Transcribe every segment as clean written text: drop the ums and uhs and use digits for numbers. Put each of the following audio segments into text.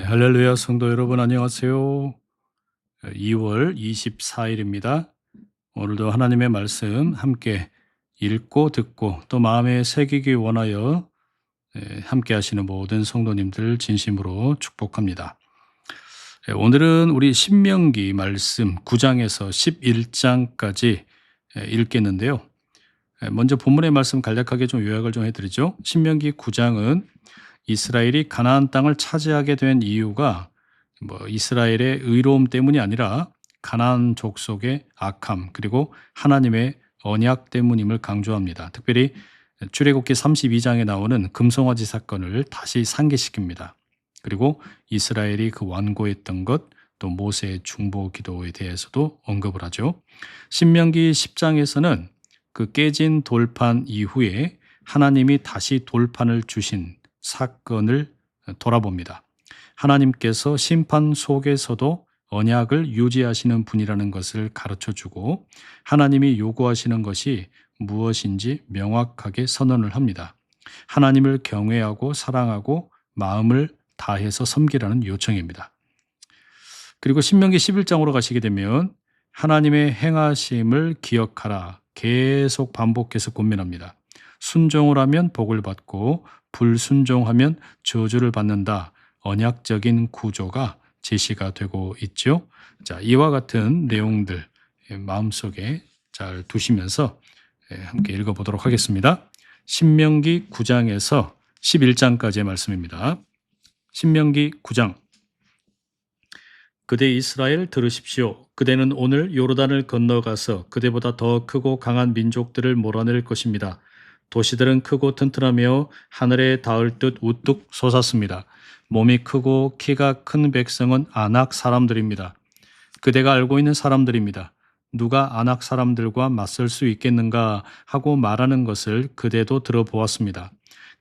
할렐루야 성도 여러분 안녕하세요. 2월 24일입니다. 오늘도 하나님의 말씀 함께 읽고 듣고 또 마음에 새기기 원하여 함께 하시는 모든 성도님들 진심으로 축복합니다. 오늘은 우리 신명기 말씀 9장에서 11장까지 읽겠는데요. 먼저 본문의 말씀 간략하게 좀 요약을 좀 해드리죠. 신명기 9장은 이스라엘이 가나안 땅을 차지하게 된 이유가 이스라엘의 의로움 때문이 아니라 가나안 족속의 악함 그리고 하나님의 언약 때문임을 강조합니다. 특별히 출애굽기 32장에 나오는 금송아지 사건을 다시 상기시킵니다. 그리고 이스라엘이 그 완고했던 것, 또 모세의 중보 기도에 대해서도 언급을 하죠. 신명기 10장에서는 그 깨진 돌판 이후에 하나님이 다시 돌판을 주신 사건을 돌아봅니다. 하나님께서 심판 속에서도 언약을 유지하시는 분이라는 것을 가르쳐주고 하나님이 요구하시는 것이 무엇인지 명확하게 선언을 합니다. 하나님을 경외하고 사랑하고 마음을 다해서 섬기라는 요청입니다. 그리고 신명기 11장으로 가시게 되면 하나님의 행하심을 기억하라 계속 반복해서 권면합니다. 순종을 하면 복을 받고 불순종하면 저주를 받는다. 언약적인 구조가 제시가 되고 있죠. 자, 이와 같은 내용들 마음속에 잘 두시면서 함께 읽어보도록 하겠습니다. 신명기 9장에서 11장까지의 말씀입니다. 신명기 9장. 그대 이스라엘 들으십시오. 그대는 오늘 요르단을 건너가서 그대보다 더 크고 강한 민족들을 몰아낼 것입니다. 도시들은 크고 튼튼하며 하늘에 닿을 듯 우뚝 솟았습니다. 몸이 크고 키가 큰 백성은 아낙 사람들입니다. 그대가 알고 있는 사람들입니다. 누가 아낙 사람들과 맞설 수 있겠는가 하고 말하는 것을 그대도 들어보았습니다.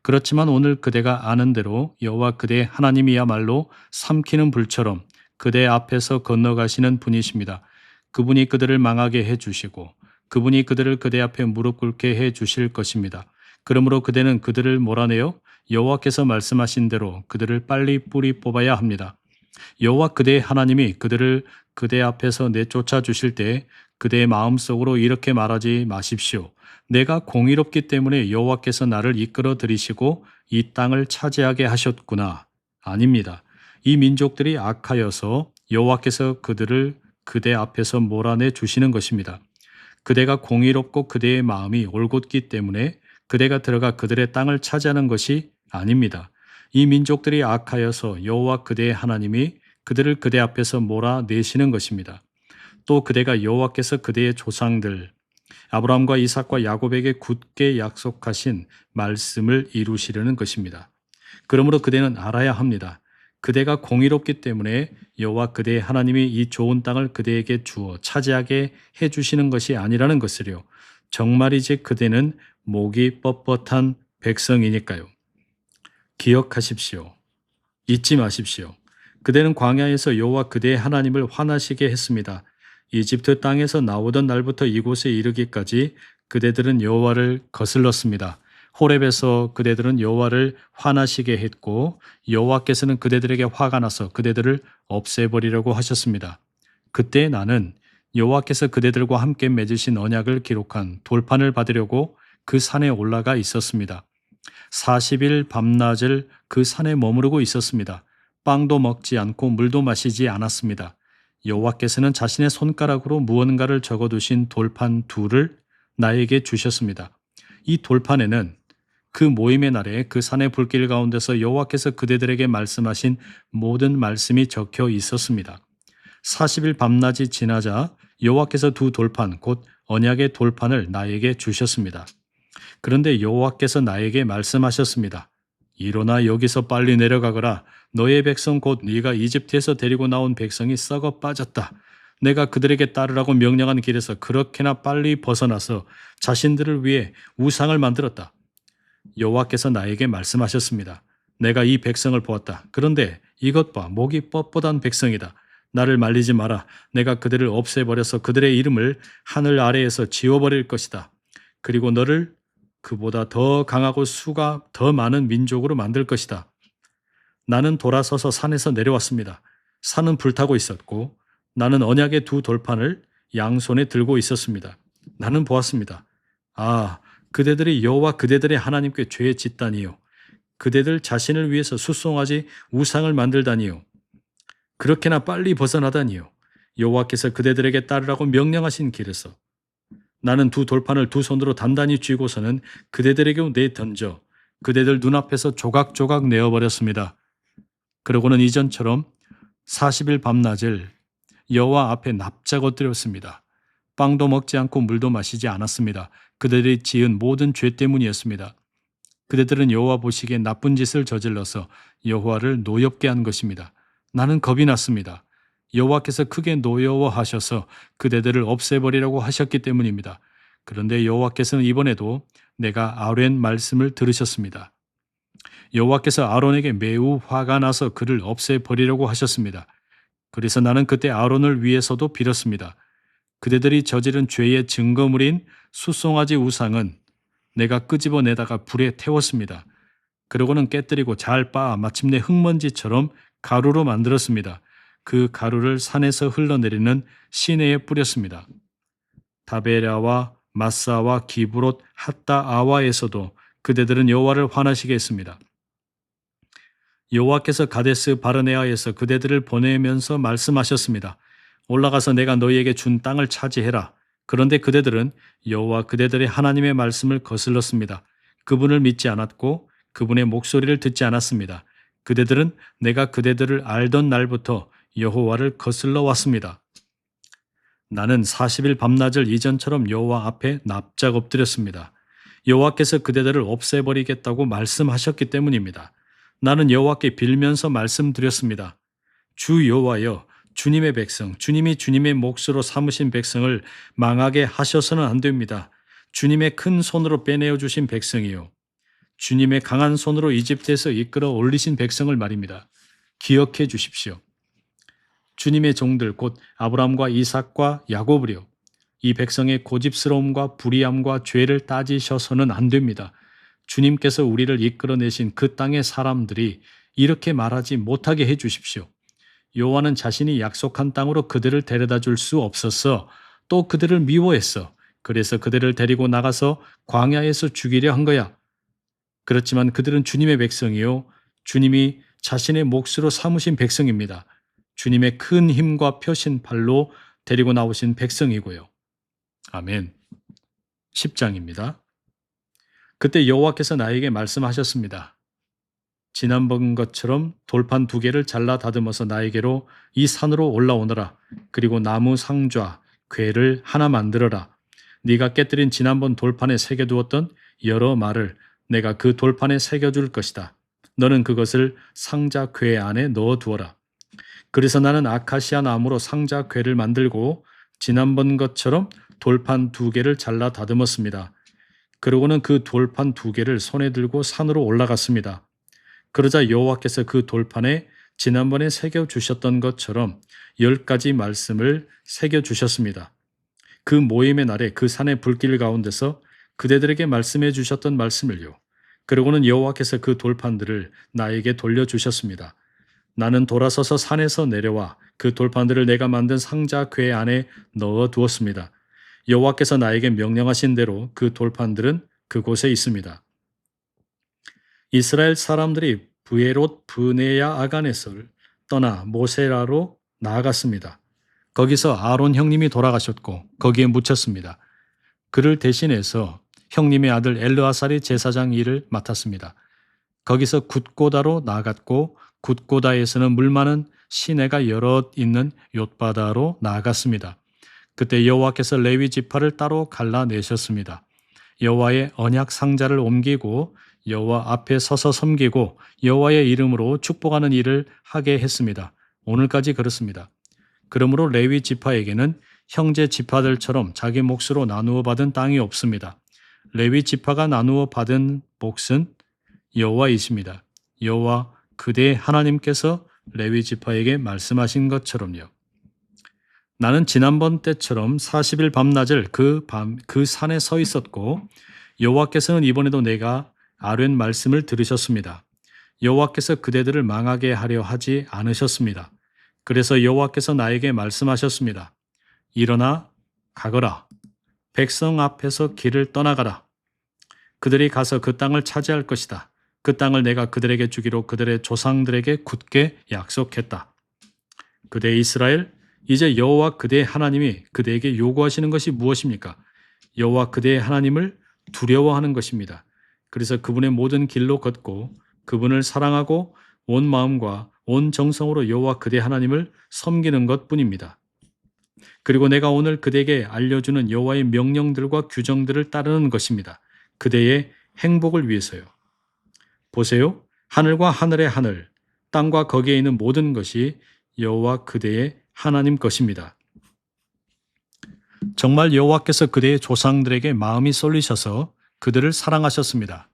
그렇지만 오늘 그대가 아는 대로 여호와 그대 하나님이야말로 삼키는 불처럼 그대 앞에서 건너가시는 분이십니다. 그분이 그들을 망하게 해주시고 그분이 그들을 그대 앞에 무릎 꿇게 해 주실 것입니다. 그러므로 그대는 그들을 몰아내어 여호와께서 말씀하신 대로 그들을 빨리 뿌리 뽑아야 합니다. 여호와 그대의 하나님이 그들을 그대 앞에서 내쫓아 주실 때 그대의 마음속으로 이렇게 말하지 마십시오. 내가 공의롭기 때문에 여호와께서 나를 이끌어 들이시고 이 땅을 차지하게 하셨구나. 아닙니다. 이 민족들이 악하여서 여호와께서 그들을 그대 앞에서 몰아내 주시는 것입니다. 그대가 공의롭고 그대의 마음이 올곧기 때문에 그대가 들어가 그들의 땅을 차지하는 것이 아닙니다. 이 민족들이 악하여서 여호와 그대의 하나님이 그들을 그대 앞에서 몰아내시는 것입니다. 또 그대가 여호와께서 그대의 조상들 아브라함과 이삭과 야곱에게 굳게 약속하신 말씀을 이루시려는 것입니다. 그러므로 그대는 알아야 합니다. 그대가 공의롭기 때문에 여호와 그대의 하나님이 이 좋은 땅을 그대에게 주어 차지하게 해주시는 것이 아니라는 것을요. 정말이지 그대는 목이 뻣뻣한 백성이니까요. 기억하십시오. 잊지 마십시오. 그대는 광야에서 여호와 그대의 하나님을 화나시게 했습니다. 이집트 땅에서 나오던 날부터 이곳에 이르기까지 그대들은 여호와를 거슬렀습니다. 호렙에서 그대들은 여호와를 화나시게 했고 여호와께서는 그대들에게 화가 나서 그대들을 없애버리려고 하셨습니다. 그때 나는 여호와께서 그대들과 함께 맺으신 언약을 기록한 돌판을 받으려고 그 산에 올라가 있었습니다. 40일 밤낮을 그 산에 머무르고 있었습니다. 빵도 먹지 않고 물도 마시지 않았습니다. 여호와께서는 자신의 손가락으로 무언가를 적어두신 돌판 둘을 나에게 주셨습니다. 이 돌판에는 그 모임의 날에 그 산의 불길 가운데서 여호와께서 그대들에게 말씀하신 모든 말씀이 적혀 있었습니다. 40일 밤낮이 지나자 여호와께서 두 돌판 곧 언약의 돌판을 나에게 주셨습니다. 그런데 여호와께서 나에게 말씀하셨습니다. 일어나 여기서 빨리 내려가거라. 너의 백성 곧 네가 이집트에서 데리고 나온 백성이 썩어 빠졌다. 내가 그들에게 따르라고 명령한 길에서 그렇게나 빨리 벗어나서 자신들을 위해 우상을 만들었다. 여호와께서 나에게 말씀하셨습니다. 내가 이 백성을 보았다. 그런데 이것 봐, 목이 뻣뻣한 백성이다. 나를 말리지 마라. 내가 그들을 없애버려서 그들의 이름을 하늘 아래에서 지워버릴 것이다. 그리고 너를 그보다 더 강하고 수가 더 많은 민족으로 만들 것이다. 나는 돌아서서 산에서 내려왔습니다. 산은 불타고 있었고 나는 언약의 두 돌판을 양손에 들고 있었습니다. 나는 보았습니다. 아, 그대들이 여호와 그대들의 하나님께 죄에 짓다니요. 그대들 자신을 위해서 숫송하지 우상을 만들다니요. 그렇게나 빨리 벗어나다니요. 여호와께서 그대들에게 따르라고 명령하신 길에서 나는 두 돌판을 두 손으로 단단히 쥐고서는 그대들에게 내던져 그대들 눈앞에서 조각조각 내어버렸습니다. 그러고는 이전처럼 40일 밤낮을 여호와 앞에 납작 엎드렸습니다. 빵도 먹지 않고 물도 마시지 않았습니다. 그들이 지은 모든 죄 때문이었습니다. 그대들은 여호와 보시기에 나쁜 짓을 저질러서 여호와를 노엽게 한 것입니다. 나는 겁이 났습니다. 여호와께서 크게 노여워하셔서 그대들을 없애버리라고 하셨기 때문입니다. 그런데 여호와께서는 이번에도 내가 아론의 말씀을 들으셨습니다. 여호와께서 아론에게 매우 화가 나서 그를 없애버리려고 하셨습니다. 그래서 나는 그때 아론을 위해서도 빌었습니다. 그대들이 저지른 죄의 증거물인 숫송아지 우상은 내가 끄집어내다가 불에 태웠습니다. 그러고는 깨뜨리고 잘 빻아 마침내 흙먼지처럼 가루로 만들었습니다. 그 가루를 산에서 흘러내리는 시내에 뿌렸습니다. 다베라와 마사와 기브롯 핫다아와에서도 그대들은 여호와를 화나시게 했습니다. 여호와께서 가데스 바르네아에서 그대들을 보내면서 말씀하셨습니다. 올라가서 내가 너희에게 준 땅을 차지해라. 그런데 그대들은 여호와 그대들의 하나님의 말씀을 거슬렀습니다. 그분을 믿지 않았고 그분의 목소리를 듣지 않았습니다. 그대들은 내가 그대들을 알던 날부터 여호와를 거슬러 왔습니다. 나는 40일 밤낮을 이전처럼 여호와 앞에 납작 엎드렸습니다. 여호와께서 그대들을 없애버리겠다고 말씀하셨기 때문입니다. 나는 여호와께 빌면서 말씀드렸습니다. 주 여호와여, 주님의 백성, 주님이 주님의 몫으로 삼으신 백성을 망하게 하셔서는 안 됩니다. 주님의 큰 손으로 빼내어 주신 백성이요. 주님의 강한 손으로 이집트에서 이끌어 올리신 백성을 말입니다. 기억해 주십시오. 주님의 종들 곧 아브라함과 이삭과 야곱이요. 이 백성의 고집스러움과 불의함과 죄를 따지셔서는 안 됩니다. 주님께서 우리를 이끌어내신 그 땅의 사람들이 이렇게 말하지 못하게 해 주십시오. 여호와는 자신이 약속한 땅으로 그들을 데려다 줄 수 없었어. 또 그들을 미워했어. 그래서 그들을 데리고 나가서 광야에서 죽이려 한 거야. 그렇지만 그들은 주님의 백성이요. 주님이 자신의 몫으로 삼으신 백성입니다. 주님의 큰 힘과 펴신 팔로 데리고 나오신 백성이고요. 아멘. 10장입니다. 그때 여호와께서 나에게 말씀하셨습니다. 지난번 것처럼 돌판 2개를 잘라 다듬어서 나에게로 이 산으로 올라오너라. 그리고 나무 상좌, 궤를 하나 만들어라. 네가 깨뜨린 지난번 돌판에 새겨두었던 여러 말을 내가 그 돌판에 새겨줄 것이다. 너는 그것을 상자 궤 안에 넣어두어라. 그래서 나는 아카시아 나무로 상자 궤를 만들고 지난번 것처럼 돌판 2개를 잘라 다듬었습니다. 그러고는 그 돌판 2개를 손에 들고 산으로 올라갔습니다. 그러자 여호와께서 그 돌판에 지난번에 새겨주셨던 것처럼 10가지 말씀을 새겨주셨습니다. 그 모임의 날에 그 산의 불길 가운데서 그대들에게 말씀해 주셨던 말씀을요. 그러고는 여호와께서 그 돌판들을 나에게 돌려주셨습니다. 나는 돌아서서 산에서 내려와 그 돌판들을 내가 만든 상자 궤 안에 넣어 두었습니다. 여호와께서 나에게 명령하신 대로 그 돌판들은 그곳에 있습니다. 이스라엘 사람들이 브에롯 브네야 아간에서를 떠나 모세라로 나아갔습니다. 거기서 아론 형님이 돌아가셨고 거기에 묻혔습니다. 그를 대신해서 형님의 아들 엘르아살이 제사장 일을 맡았습니다. 거기서 굿고다로 나아갔고 굿고다에서는 물 많은 시내가 여럿 있는 욤바다로 나아갔습니다. 그때 여호와께서 레위 지파를 따로 갈라내셨습니다. 여호와의 언약 상자를 옮기고 여호와 앞에 서서 섬기고 여호와의 이름으로 축복하는 일을 하게 했습니다. 오늘까지 그렇습니다. 그러므로 레위 지파에게는 형제 지파들처럼 자기 몫으로 나누어 받은 땅이 없습니다. 레위 지파가 나누어 받은 몫은 여호와이십니다. 여호와 그대 하나님께서 레위 지파에게 말씀하신 것처럼요. 나는 지난번 때처럼 40일 밤낮을 그 산에 서 있었고 여호와께서는 이번에도 내가 아뢰는 말씀을 들으셨습니다. 여호와께서 그대들을 망하게 하려 하지 않으셨습니다. 그래서 여호와께서 나에게 말씀하셨습니다. 일어나 가거라. 백성 앞에서 길을 떠나가라. 그들이 가서 그 땅을 차지할 것이다. 그 땅을 내가 그들에게 주기로 그들의 조상들에게 굳게 약속했다. 그대 이스라엘, 이제 여호와 그대의 하나님이 그대에게 요구하시는 것이 무엇입니까? 여호와 그대의 하나님을 두려워하는 것입니다. 그래서 그분의 모든 길로 걷고 그분을 사랑하고 온 마음과 온 정성으로 여호와 그대 하나님을 섬기는 것뿐입니다. 그리고 내가 오늘 그대에게 알려주는 여호와의 명령들과 규정들을 따르는 것입니다. 그대의 행복을 위해서요. 보세요. 하늘과 하늘의 하늘, 땅과 거기에 있는 모든 것이 여호와 그대의 하나님 것입니다. 정말 여호와께서 그대의 조상들에게 마음이 쏠리셔서 그들을 사랑하셨습니다.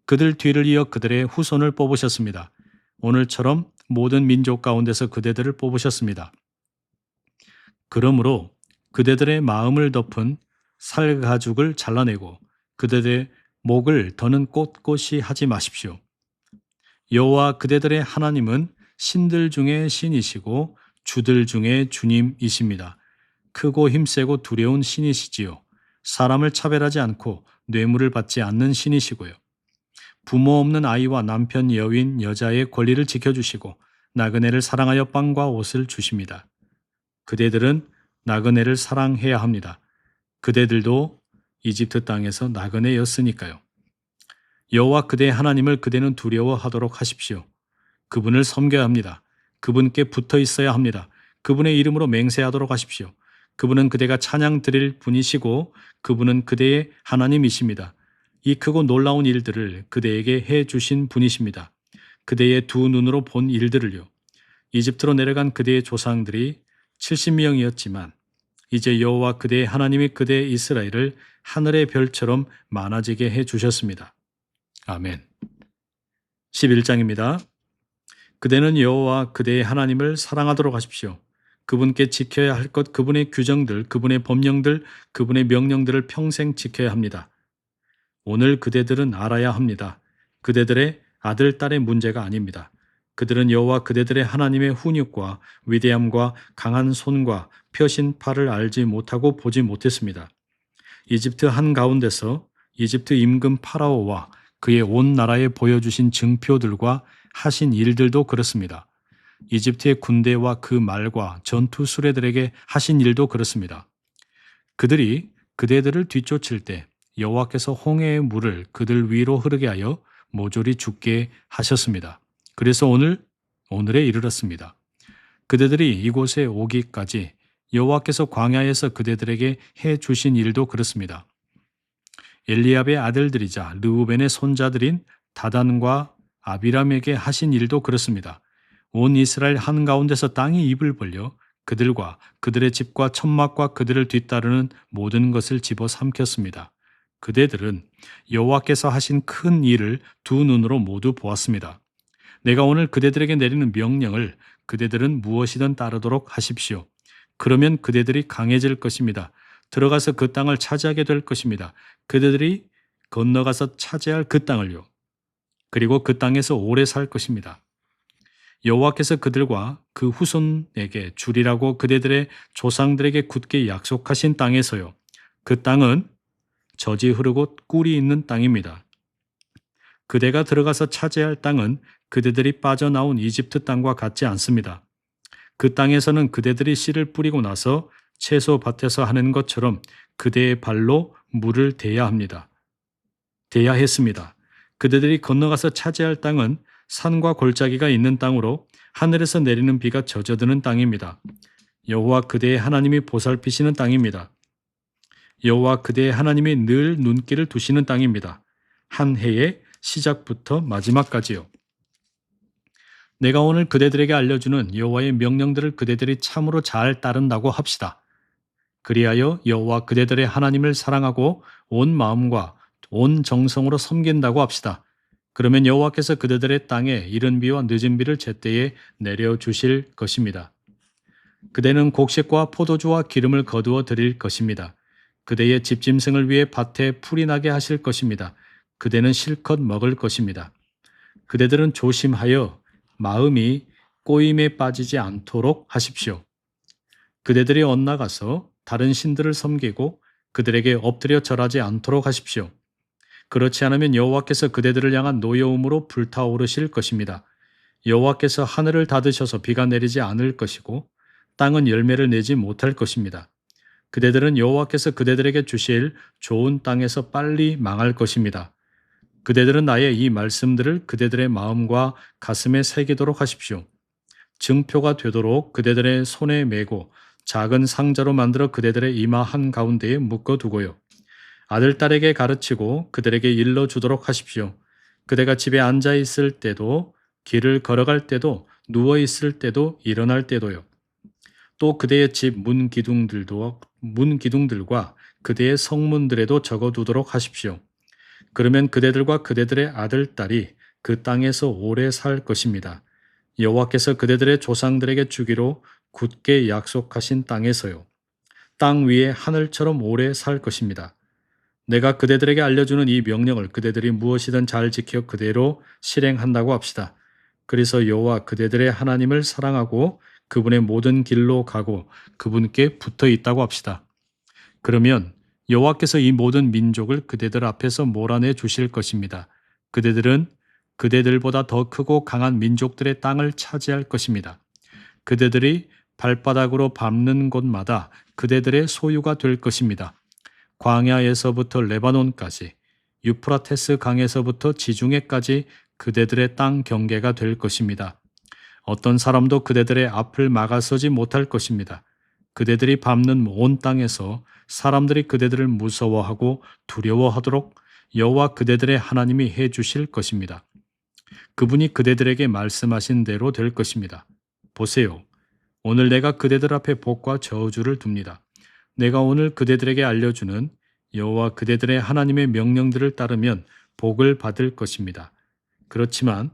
그들 뒤를 이어 그들의 후손을 뽑으셨습니다. 오늘처럼 모든 민족 가운데서 그대들을 뽑으셨습니다. 그러므로 그대들의 마음을 덮은 살가죽을 잘라내고 그대들의 목을 더는 꼿꼿이 하지 마십시오. 여호와 그대들의 하나님은 신들 중에 신이시고 주들 중에 주님이십니다. 크고 힘세고 두려운 신이시지요. 사람을 차별하지 않고 뇌물을 받지 않는 신이시고요. 부모 없는 아이와 남편, 여인, 여자의 권리를 지켜주시고 나그네를 사랑하여 빵과 옷을 주십니다. 그대들은 나그네를 사랑해야 합니다. 그대들도 이집트 땅에서 나그네였으니까요. 여호와 그대의 하나님을 그대는 두려워하도록 하십시오. 그분을 섬겨야 합니다. 그분께 붙어 있어야 합니다. 그분의 이름으로 맹세하도록 하십시오. 그분은 그대가 찬양 드릴 분이시고 그분은 그대의 하나님이십니다. 이 크고 놀라운 일들을 그대에게 해 주신 분이십니다. 그대의 두 눈으로 본 일들을요. 이집트로 내려간 그대의 조상들이 70명이었지만 이제 여호와 그대의 하나님이 그대 이스라엘을 하늘의 별처럼 많아지게 해 주셨습니다. 아멘. 11장입니다. 그대는 여호와 그대의 하나님을 사랑하도록 하십시오. 그분께 지켜야 할 것, 그분의 규정들, 그분의 법령들, 그분의 명령들을 평생 지켜야 합니다. 오늘 그대들은 알아야 합니다. 그대들의 아들, 딸의 문제가 아닙니다. 그들은 여호와 그대들의 하나님의 훈육과 위대함과 강한 손과 펴신 팔을 알지 못하고 보지 못했습니다. 이집트 한가운데서 이집트 임금 파라오와 그의 온 나라에 보여주신 증표들과 하신 일들도 그렇습니다. 이집트의 군대와 그 말과 전투 수레들에게 하신 일도 그렇습니다. 그들이 그대들을 뒤쫓을 때 여호와께서 홍해의 물을 그들 위로 흐르게 하여 모조리 죽게 하셨습니다. 그래서 오늘에 이르렀습니다. 그대들이 이곳에 오기까지 여호와께서 광야에서 그대들에게 해 주신 일도 그렇습니다. 엘리압의 아들들이자 르우벤의 손자들인 다단과 아비람에게 하신 일도 그렇습니다. 온 이스라엘 한가운데서 땅이 입을 벌려 그들과 그들의 집과 천막과 그들을 뒤따르는 모든 것을 집어삼켰습니다. 그대들은 여호와께서 하신 큰 일을 두 눈으로 모두 보았습니다. 내가 오늘 그대들에게 내리는 명령을 그대들은 무엇이든 따르도록 하십시오. 그러면 그대들이 강해질 것입니다. 들어가서 그 땅을 차지하게 될 것입니다. 그대들이 건너가서 차지할 그 땅을요. 그리고 그 땅에서 오래 살 것입니다. 여호와께서 그들과 그 후손에게 주리라고 그대들의 조상들에게 굳게 약속하신 땅에서요. 그 땅은 젖이 흐르고 꿀이 있는 땅입니다. 그대가 들어가서 차지할 땅은 그대들이 빠져나온 이집트 땅과 같지 않습니다. 그 땅에서는 그대들이 씨를 뿌리고 나서 채소 밭에서 하는 것처럼 그대의 발로 물을 대야 합니다. 대야 했습니다. 그대들이 건너가서 차지할 땅은 산과 골짜기가 있는 땅으로 하늘에서 내리는 비가 젖어드는 땅입니다. 여호와 그대의 하나님이 보살피시는 땅입니다. 여호와 그대의 하나님이 늘 눈길을 두시는 땅입니다. 한 해의 시작부터 마지막까지요. 내가 오늘 그대들에게 알려주는 여호와의 명령들을 그대들이 참으로 잘 따른다고 합시다. 그리하여 여호와 그대들의 하나님을 사랑하고 온 마음과 온 정성으로 섬긴다고 합시다. 그러면 여호와께서 그대들의 땅에 이른 비와 늦은 비를 제때에 내려주실 것입니다. 그대는 곡식과 포도주와 기름을 거두어 드릴 것입니다. 그대의 집짐승을 위해 밭에 풀이 나게 하실 것입니다. 그대는 실컷 먹을 것입니다. 그대들은 조심하여 마음이 꼬임에 빠지지 않도록 하십시오. 그대들이 엇나가서 다른 신들을 섬기고 그들에게 엎드려 절하지 않도록 하십시오. 그렇지 않으면 여호와께서 그대들을 향한 노여움으로 불타오르실 것입니다. 여호와께서 하늘을 닫으셔서 비가 내리지 않을 것이고 땅은 열매를 내지 못할 것입니다. 그대들은 여호와께서 그대들에게 주실 좋은 땅에서 빨리 망할 것입니다. 그대들은 나의 이 말씀들을 그대들의 마음과 가슴에 새기도록 하십시오. 증표가 되도록 그대들의 손에 메고 작은 상자로 만들어 그대들의 이마 한가운데에 묶어두고요. 아들, 딸에게 가르치고 그들에게 일러주도록 하십시오. 그대가 집에 앉아 있을 때도, 길을 걸어갈 때도, 누워 있을 때도, 일어날 때도요. 또 그대의 집 문기둥들과 그대의 성문들에도 적어두도록 하십시오. 그러면 그대들과 그대들의 아들, 딸이 그 땅에서 오래 살 것입니다. 여호와께서 그대들의 조상들에게 주기로 굳게 약속하신 땅에서요. 땅 위에 하늘처럼 오래 살 것입니다. 내가 그대들에게 알려주는 이 명령을 그대들이 무엇이든 잘 지켜 그대로 실행한다고 합시다. 그래서 여호와 그대들의 하나님을 사랑하고 그분의 모든 길로 가고 그분께 붙어 있다고 합시다. 그러면 여호와께서 이 모든 민족을 그대들 앞에서 몰아내 주실 것입니다. 그대들은 그대들보다 더 크고 강한 민족들의 땅을 차지할 것입니다. 그대들이 발바닥으로 밟는 곳마다 그대들의 소유가 될 것입니다. 광야에서부터 레바논까지, 유프라테스 강에서부터 지중해까지 그대들의 땅 경계가 될 것입니다. 어떤 사람도 그대들의 앞을 막아서지 못할 것입니다. 그대들이 밟는 온 땅에서 사람들이 그대들을 무서워하고 두려워하도록 여호와 그대들의 하나님이 해 주실 것입니다. 그분이 그대들에게 말씀하신 대로 될 것입니다. 보세요. 오늘 내가 그대들 앞에 복과 저주를 둡니다. 내가 오늘 그대들에게 알려주는 여호와 그대들의 하나님의 명령들을 따르면 복을 받을 것입니다. 그렇지만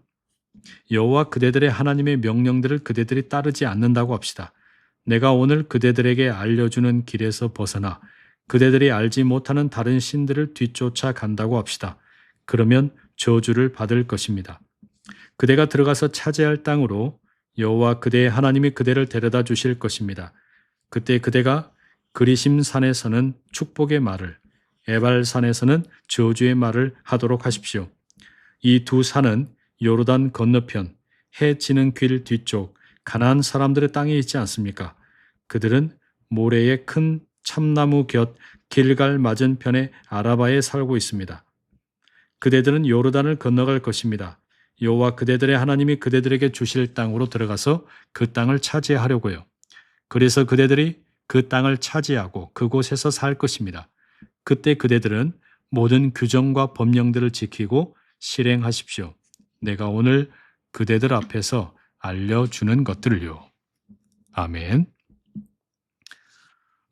여호와 그대들의 하나님의 명령들을 그대들이 따르지 않는다고 합시다. 내가 오늘 그대들에게 알려주는 길에서 벗어나 그대들이 알지 못하는 다른 신들을 뒤쫓아 간다고 합시다. 그러면 저주를 받을 것입니다. 그대가 들어가서 차지할 땅으로 여호와 그대의 하나님이 그대를 데려다 주실 것입니다. 그때 그대가 그리심 산에서는 축복의 말을, 에발 산에서는 저주의 말을 하도록 하십시오. 이 두 산은 요르단 건너편, 해 지는 길 뒤쪽 가나안 사람들의 땅에 있지 않습니까? 그들은 모래의 큰 참나무 곁 길갈 맞은편의 아라바에 살고 있습니다. 그대들은 요르단을 건너갈 것입니다. 여호와 그대들의 하나님이 그대들에게 주실 땅으로 들어가서 그 땅을 차지하려고요. 그래서 그대들이 그 땅을 차지하고 그곳에서 살 것입니다. 그때 그대들은 모든 규정과 법령들을 지키고 실행하십시오. 내가 오늘 그대들 앞에서 알려주는 것들을요. 아멘.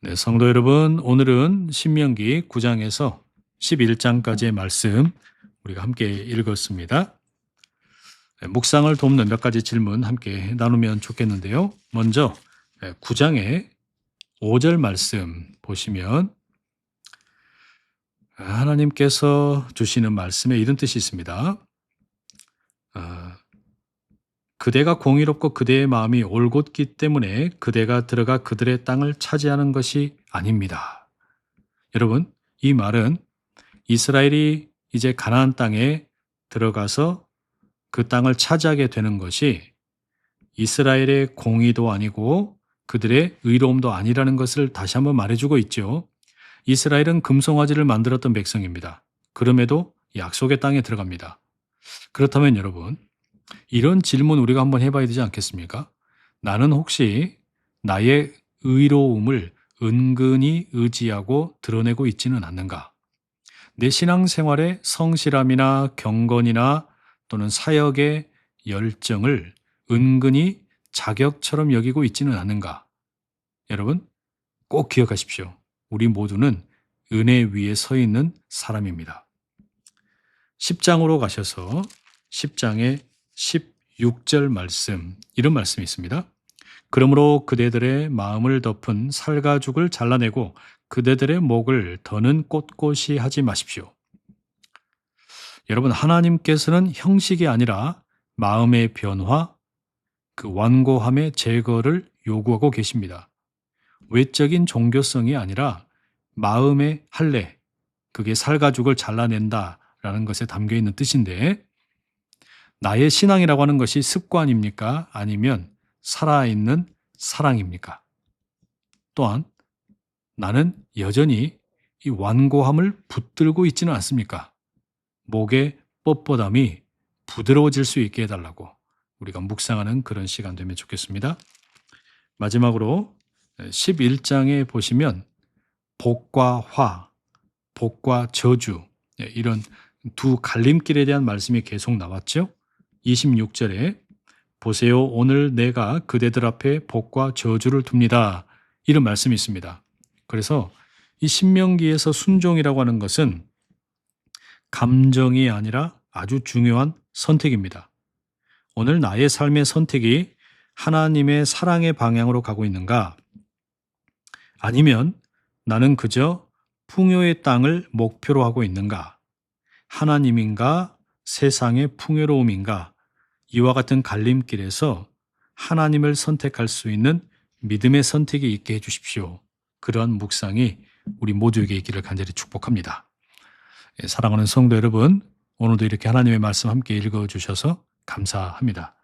네, 성도 여러분, 오늘은 신명기 9장에서 11장까지의 말씀 우리가 함께 읽었습니다. 네, 묵상을 돕는 몇 가지 질문 함께 나누면 좋겠는데요. 먼저 9장의 5절 말씀 보시면 하나님께서 주시는 말씀에 이런 뜻이 있습니다. 그대가 공의롭고 그대의 마음이 올곧기 때문에 그대가 들어가 그들의 땅을 차지하는 것이 아닙니다. 여러분, 이 말은 이스라엘이 이제 가나안 땅에 들어가서 그 땅을 차지하게 되는 것이 이스라엘의 공의도 아니고 그들의 의로움도 아니라는 것을 다시 한번 말해주고 있죠. 이스라엘은 금송아지를 만들었던 백성입니다. 그럼에도 약속의 땅에 들어갑니다. 그렇다면 여러분, 이런 질문 우리가 한번 해봐야 되지 않겠습니까? 나는 혹시 나의 의로움을 은근히 의지하고 드러내고 있지는 않는가? 내 신앙생활의 성실함이나 경건이나 또는 사역의 열정을 은근히 자격처럼 여기고 있지는 않는가? 여러분, 꼭 기억하십시오. 우리 모두는 은혜 위에 서 있는 사람입니다. 10장으로 가셔서 10장의 16절 말씀, 이런 말씀이 있습니다. 그러므로 그대들의 마음을 덮은 살가죽을 잘라내고 그대들의 목을 더는 꼿꼿이 하지 마십시오. 여러분, 하나님께서는 형식이 아니라 마음의 변화, 그 완고함의 제거를 요구하고 계십니다. 외적인 종교성이 아니라 마음의 할례, 그게 살가죽을 잘라낸다라는 것에 담겨 있는 뜻인데, 나의 신앙이라고 하는 것이 습관입니까? 아니면 살아있는 사랑입니까? 또한 나는 여전히 이 완고함을 붙들고 있지는 않습니까? 목의 뻣뻣함이 부드러워질 수 있게 해달라고 우리가 묵상하는 그런 시간 되면 좋겠습니다. 마지막으로 11장에 보시면 복과 화, 복과 저주, 이런 두 갈림길에 대한 말씀이 계속 나왔죠. 26절에 보세요, 오늘 내가 그대들 앞에 복과 저주를 둡니다. 이런 말씀이 있습니다. 그래서 이 신명기에서 순종이라고 하는 것은 감정이 아니라 아주 중요한 선택입니다. 오늘 나의 삶의 선택이 하나님의 사랑의 방향으로 가고 있는가? 아니면 나는 그저 풍요의 땅을 목표로 하고 있는가? 하나님인가? 세상의 풍요로움인가? 이와 같은 갈림길에서 하나님을 선택할 수 있는 믿음의 선택이 있게 해주십시오. 그러한 묵상이 우리 모두에게 있기를 간절히 축복합니다. 사랑하는 성도 여러분, 오늘도 이렇게 하나님의 말씀 함께 읽어주셔서 감사합니다.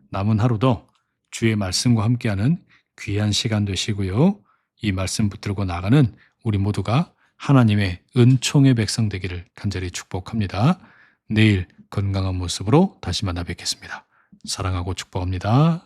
남은 하루도 주의 말씀과 함께하는 귀한 시간 되시고요. 이 말씀 붙들고 나가는 우리 모두가 하나님의 은총의 백성 되기를 간절히 축복합니다. 내일 건강한 모습으로 다시 만나 뵙겠습니다. 사랑하고 축복합니다.